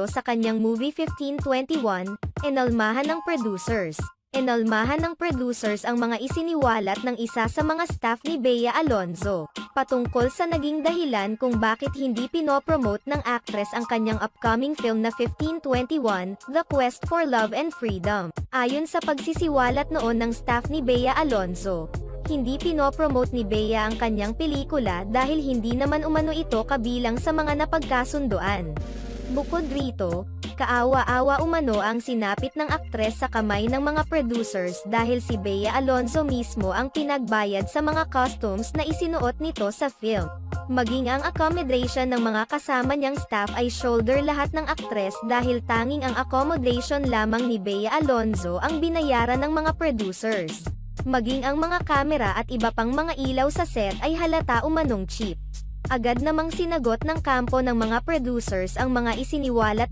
sa kanyang movie 1521, inalmahan ng producers. Inalmahan ng producers ang mga isiniwalat ng isa sa mga staff ni Bea Alonzo, patungkol sa naging dahilan kung bakit hindi pinopromote ng actress ang kanyang upcoming film na 1521, The Quest for Love and Freedom. Ayon sa pagsisiwalat noon ng staff ni Bea Alonzo, hindi pinopromote ni Bea ang kanyang pelikula dahil hindi naman umano ito kabilang sa mga napagkasunduan. Bukod rito, kaawa-awa umano ang sinapit ng aktres sa kamay ng mga producers dahil si Bea Alonzo mismo ang pinagbayad sa mga costumes na isinuot nito sa film. Maging ang accommodation ng mga kasama niyang staff ay shoulder lahat ng aktres dahil tanging ang accommodation lamang ni Bea Alonzo ang binayaran ng mga producers. Maging ang mga kamera at iba pang mga ilaw sa set ay halata umanong cheap. Agad namang sinagot ng kampo ng mga producers ang mga isiniwalat